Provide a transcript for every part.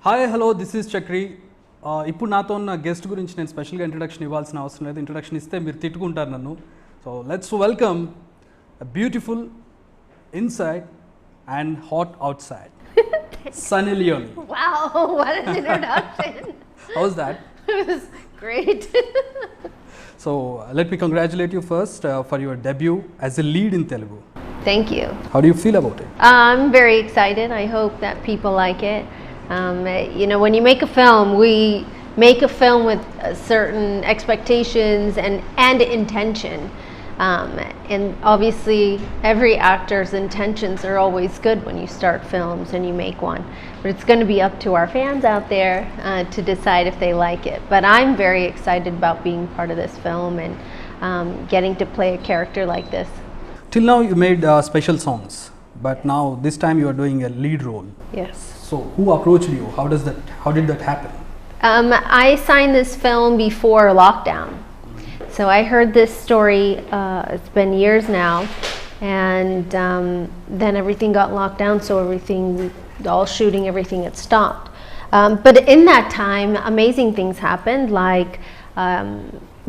Hi hello this is Chakri. ఇప్పుడు నాతో ఉన్న గెస్ట్ గురించి నేను స్పెషల్గా ఇంట్రడక్షన్ ఇవ్వాల్సిన అవసరం లేదు. ఇంట్రడక్షన్ ఇస్తే మీరు తిట్టుకుంటారు నన్ను. So let's welcome beautiful inside and hot out side Sunny Leone. Wow, what an introduction. How's that? It was great. So let me congratulate you first for your debut as a lead in Telugu. Thank you. How do you feel about it? I'm very excited. I hope that people like it. You know, when you make a film, we make a film with certain expectations and intention. And obviously every actor's intentions are always good when you start films and you make one, but it's going to be up to our fans out there to decide if they like it. But I'm very excited about being part of this film and getting to play a character like this. Till now you made special songs, but now this time you are doing a lead role. Yes. So who approached you? How did that happen? I signed this film before lockdown. So I heard this story, it's been years now, and then everything got locked down, so all shooting, everything had stopped. But in that time, amazing things happened, like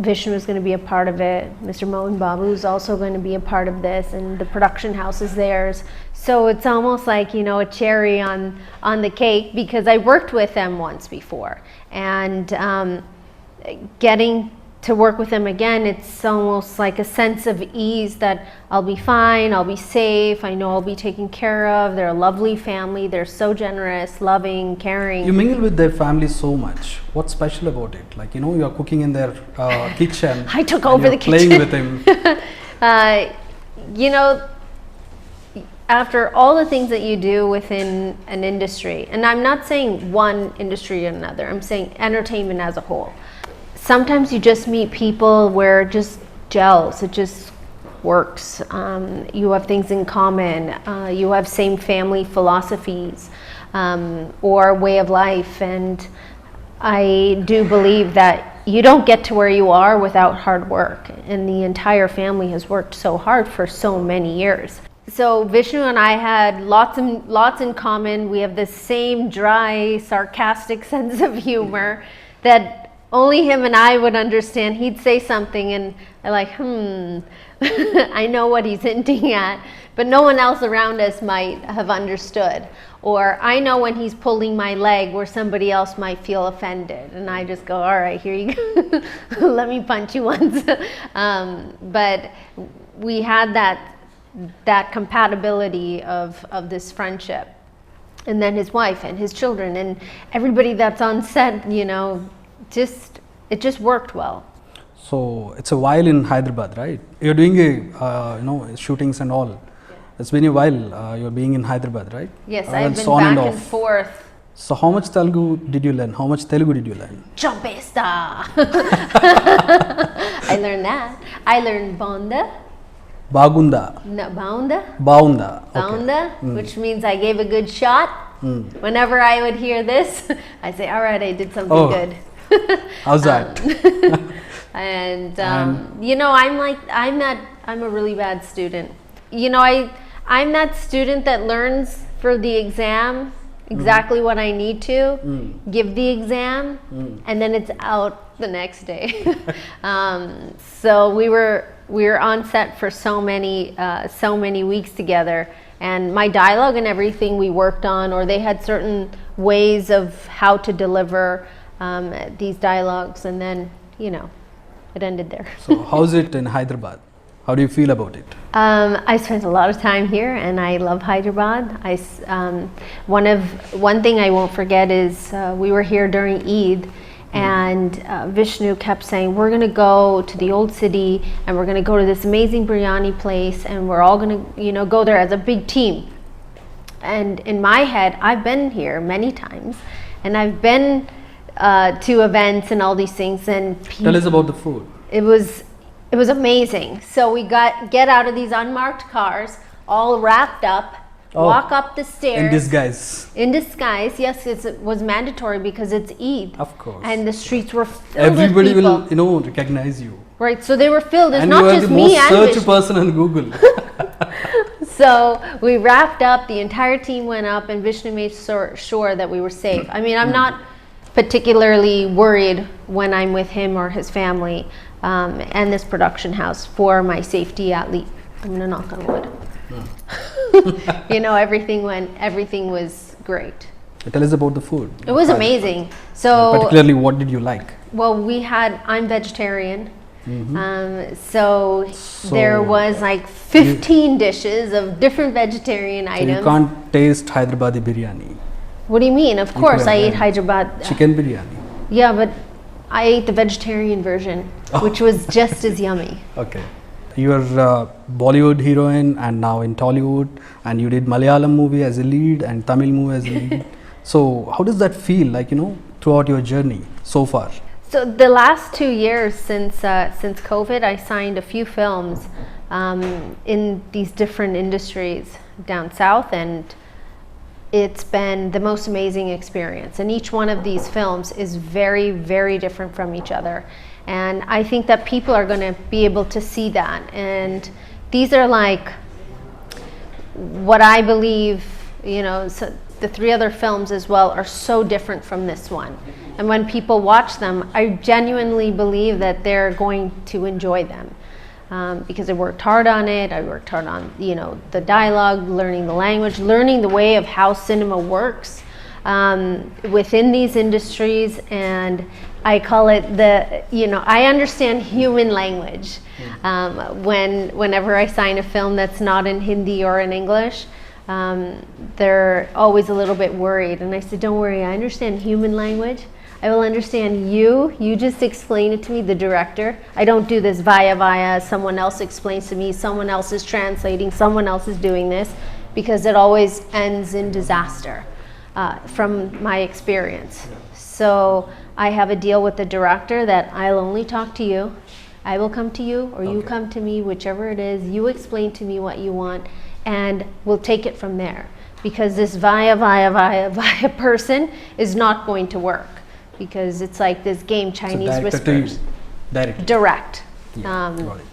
Vishnu is going to be a part of it, Mr. Mohan Babu is also going to be a part of this, and the production house is theirs. So it's almost like, you know, a cherry on the cake, because I worked with them once before, and getting to work with them again, it's almost like a sense of ease that I'll be fine, I'll be safe, I know I'll be taken care of. They're a lovely family, they're so generous, loving, caring. You mingle with their family so much. What's special about it? Like, you know, you're cooking in their kitchen. I took over the kitchen. Playing with him. You know, after all the things that you do within an industry, and I'm not saying one industry or another, I'm saying entertainment as a whole. Sometimes you just meet people where it just gels, it just works. You have things in common, you have same family philosophies or way of life, and I do believe that you don't get to where you are without hard work, and the entire family has worked so hard for so many years. So Vishnu and I had lots in common. We have the same dry, sarcastic sense of humor that only him and I would understand. He'd say something and I'm like, I know what he's hinting at, but no one else around us might have understood. Or I know when he's pulling my leg where somebody else might feel offended, and I just go, all right, here you go. Let me punch you once. But we had that compatibility of this friendship. And then his wife and his children and everybody that's on set, you know, it just worked well. So it's a while in Hyderabad, right? You're doing shootings and all. Yeah. It's been a while you're being in Hyderabad, right? Yes, I've been back and forth. So how much Telugu did you learn? How much Telugu did you learn? Chompesta. I learned that. I learned Bonda. Bagunda. No, Baunda. Baunda. Baunda, which means I gave a good shot. Whenever I would hear this, I'd say, all right, I did something good. How's that? And you know, I'm a really bad student. You know, I'm that student that learns for the exam exactly what I need to, give the exam, and then it's out the next day. So we were on set for so many weeks together, and my dialogue and everything we worked on, or they had certain ways of how to deliver these dialogues, and then, you know, it ended there. So how's it in Hyderabad? How do you feel about it? I spent a lot of time here, and I love Hyderabad. One thing I won't forget is we were here during Eid, and Vishnu kept saying, we're going to go to the old city, and we're going to go to this amazing biryani place, and we're all going to, you know, go there as a big team. And in my head, I've been here many times, and I've been to events and all these things, and tell us about the food. It was amazing. So we get out of these unmarked cars, all wrapped up, walk up the stairs. In disguise, yes, it was mandatory because it's Eid. Of course. And the streets were filled Everybody with people. will, you know, recognize you. Right, so they were filled. It's and not you are just the me most and searched Vishnu. person on Google. So we wrapped up, the entire team went up, and Vishnu made sure that we were safe. I mean, I'm not particularly worried when I'm with him or his family and this production house for my safety at least. I'm gonna knock on wood. You know, everything was great. Tell us about the food. It was amazing. So particularly, what did you like? well, I'm vegetarian. So there was like 15 dishes of different vegetarian items. You can't taste Hyderabadi biryani. What do you mean? Of course, I ate Hyderabad. Chicken biryani. Yeah, but I ate the vegetarian version, which was just as yummy. Okay. You are a Bollywood heroine and now in Tollywood, and you did Malayalam movie as a lead and Tamil movie as a lead. So how does that feel like, you know, throughout your journey so far? So the last 2 years since COVID, I signed a few films in these different industries down south, and it's been the most amazing experience. And each one of these films is very, very different from each other. And I think that people are going to be able to see that. And these are like what I believe, you know, so the 3 other films as well are so different from this one. And when people watch them, I genuinely believe that they're going to enjoy them. Because I worked hard on it. I worked hard on, you know, the dialogue, learning the language, learning the way of how cinema works within these industries. And I call it I understand human language. Whenever I sign a film that's not in Hindi or in English, they're always a little bit worried. And I said, don't worry, I understand human language. I will understand you. You just explain it to me, the director. I don't do this via. Someone else explains to me. Someone else is translating. Someone else is doing this, because it always ends in disaster from my experience. So I have a deal with the director that I'll only talk to you. I will come to you, or you come to me, whichever it is. You explain to me what you want, and we'll take it from there. Because this via person is not going to work. Because it's like this game, Chinese whispers. Direct. Yeah, got it.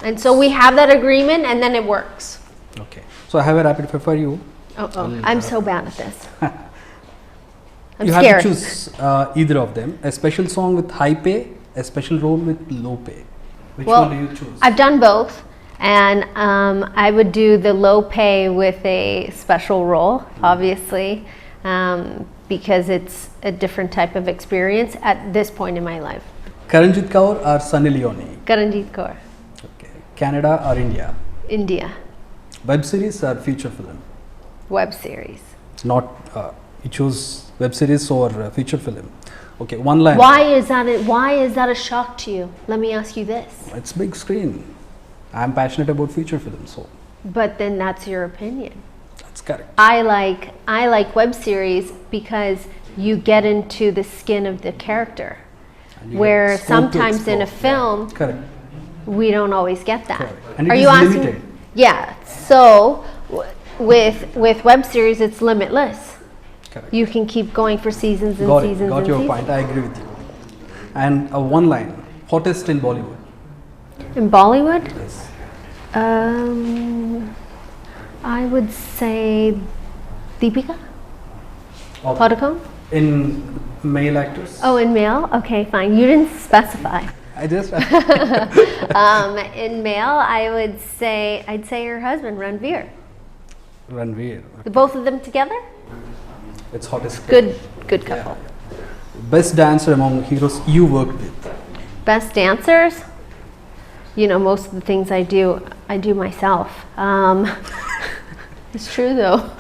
And so we have that agreement, and then it works. Okay. So I have a rapid fire for you. I'm so bad at this. I'm you scared. have to choose either of them. A special song with high pay, a special role with low pay. Which one do you choose? I've done both. And I would do the low pay with a special role, obviously. Because it's a different type of experience at this point in my life. Karanjit Kaur or Sunny Leone? Karanjit Kaur. Okay. Canada or India? India. Web series or feature film? Web series. Not, you choose web series or feature film. Okay, one line. Why is that a shock to you? Let me ask you this. It's big screen. I'm passionate about feature film, so. But then that's your opinion. That's correct. I like web series because you get into the skin of the character, where sometimes in a film, we don't always get that. Correct. And Are it you is asking? limited. Yeah. So with web series, it's limitless. Correct. You can keep going for seasons and seasons. Got your point. I agree with you. And one line, hottest in Bollywood. In Bollywood? Yes. I would say Deepika Padukone. In male actors? Oh, in male? Okay, fine. You didn't specify. I just. In male, I'd say her husband, Ranveer. Ranveer. The both of them together? It's hottest. Good couple. Yeah. Best dancer among heroes you worked with? Best dancers? You know, most of the things I do myself. It's true though.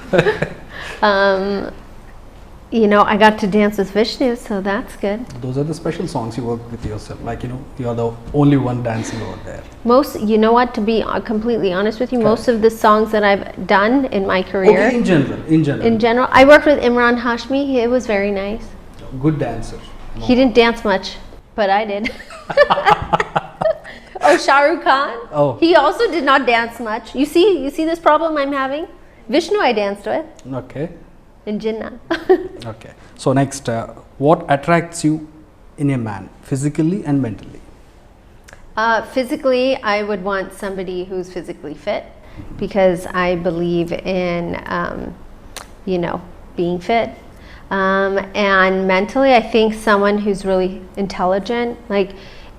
You know, I got to dance with Vishnu, so that's good. Those are the special songs you work with yourself. Like, you know, you are the only one dancing over there. You know what, to be completely honest with you, most of the songs that I've done in my career. Okay, in general. I worked with Imran Hashmi. It was very nice. Good dancer. No. He didn't dance much, but I did. Oh, Shah Rukh Khan. Oh. He also did not dance much. You see this problem I'm having? Vishnu I danced with. Okay. In Ginna. Okay. So next, what attracts you in a man, physically and mentally? Physically, I would want somebody who's physically fit. because I believe in, being fit. And mentally, I think someone who's really intelligent, like,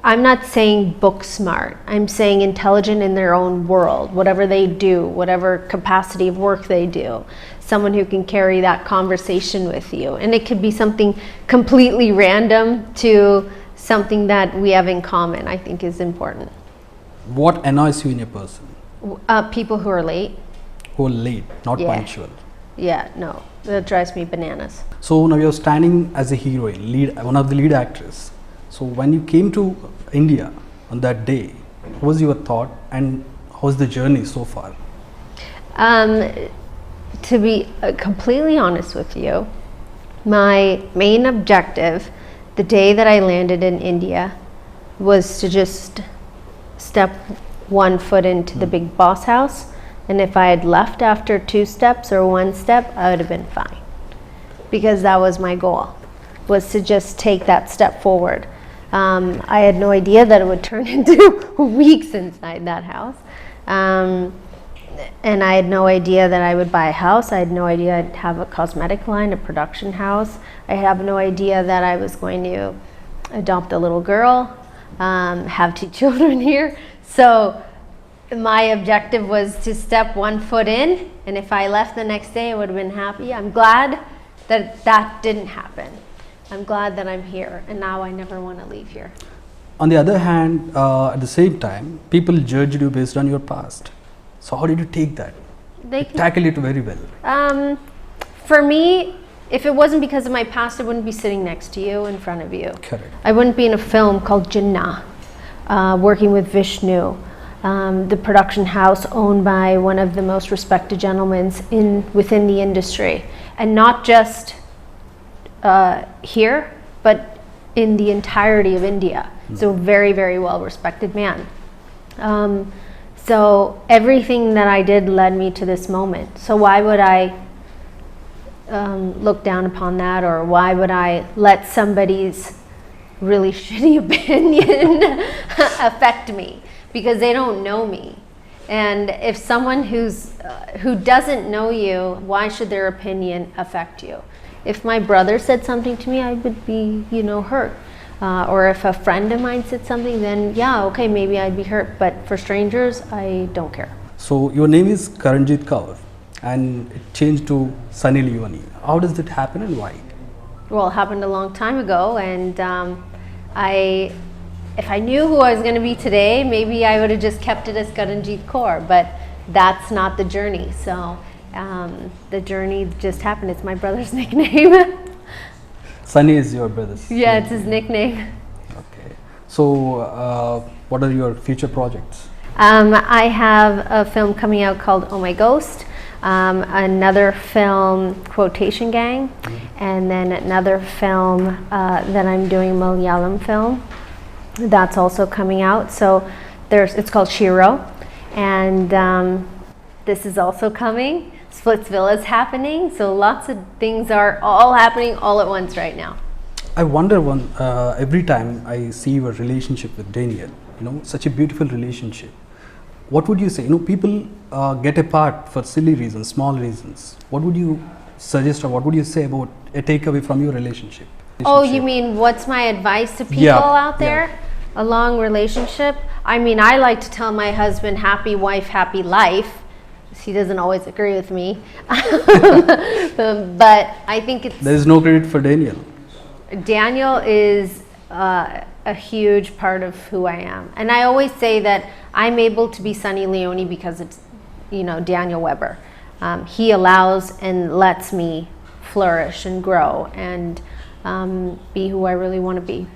I'm not saying book smart, I'm saying intelligent in their own world, whatever they do, whatever capacity of work they do. Someone who can carry that conversation with you. And it could be something completely random to something that we have in common, I think is important. What annoys you in a person? People who are late. Who are late, not Yeah. punctual. Yeah, no, that drives me bananas. So now you're standing as a heroine, one of the lead actors. So when you came to India on that day, what was your thought and how's the journey so far? To be completely honest with you, my main objective the day that I landed in India was to just step one foot into the big boss house, and if I had left after 2 steps or 1 step, I would have been fine, because that was my goal, was to just take that step forward. I had no idea that it would turn into weeks inside that house. And I had no idea that I would buy a house. I had no idea I'd have a cosmetic line, a production house. I have no idea that I was going to adopt a little girl, have 2 children here. So my objective was to step 1 foot in, and if I left the next day, I would have been happy. I'm glad that that didn't happen. I'm glad that I'm here, and now I never want to leave here. On the other hand, at the same time, people judged you based on your past. So how did you take that? They Tackle it very well. For me, if it wasn't because of my past, I wouldn't be sitting next to you, in front of you. Correct. I wouldn't be in a film called Ginna, working with Vishnu, the production house owned by one of the most respected gentlemen within the industry, and not just here, but in the entirety of India. So very, very well respected man. So everything that I did led me to this moment. So why would I look down upon that, or why would I let somebody's really shitty opinion affect me? Because they don't know me. And if someone who doesn't know you, why should their opinion affect you? If my brother said something to me, I would be, hurt. Or if a friend of mine said something, then yeah, okay, maybe I'd be hurt. But for strangers, I don't care. So your name is Karanjit Kaur, and it changed to Sunny Leone. How does it happen and why? Well, it happened a long time ago, and if I knew who I was going to be today, maybe I would have just kept it as Karanjit Kaur, but that's not the journey. So the journey just happened. It's my brother's nickname. Sunny is your brother's. Yeah, it's his nickname. Okay. So what are your future projects? I have a film coming out called Oh My Ghost, another film, Quotation Gang, and then another film that I'm doing, Malayalam film. That's also coming out. So it's called Shiro, and this is also coming. Splitsville is happening. So lots of things are all happening all at once right now. I wonder every time I see your relationship with Daniel, such a beautiful relationship. What would you say? People get apart for silly reasons, small reasons. What would you suggest, or what would you say about a takeaway from your relationship? Oh, you mean what's my advice to people out there? Yeah. A long relationship? I mean, I like to tell my husband, happy wife, happy life. He doesn't always agree with me. But I think there is no credit for Daniel. Daniel is a huge part of who I am. And I always say that I'm able to be Sunny Leone because it's, Daniel Weber. He allows and lets me flourish and grow and be who I really want to be.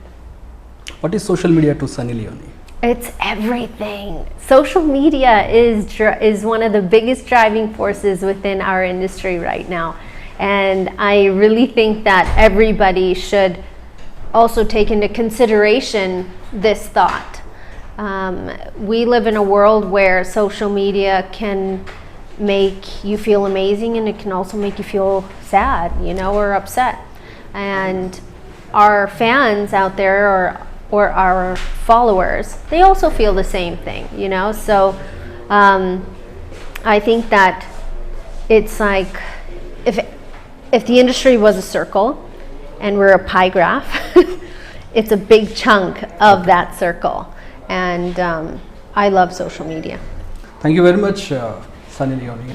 What is social media to Sunny Leone? It's everything. Social media is one of the biggest driving forces within our industry right now. And I really think that everybody should also take into consideration this thought. We live in a world where social media can make you feel amazing, and it can also make you feel sad, or upset. And our fans out there, or our followers, they also feel the same thing, So I think that it's like if the industry was a circle and we're a pie graph, it's a big chunk of that circle. And I love social media. Thank you very much, Sunny Leone. Yeah.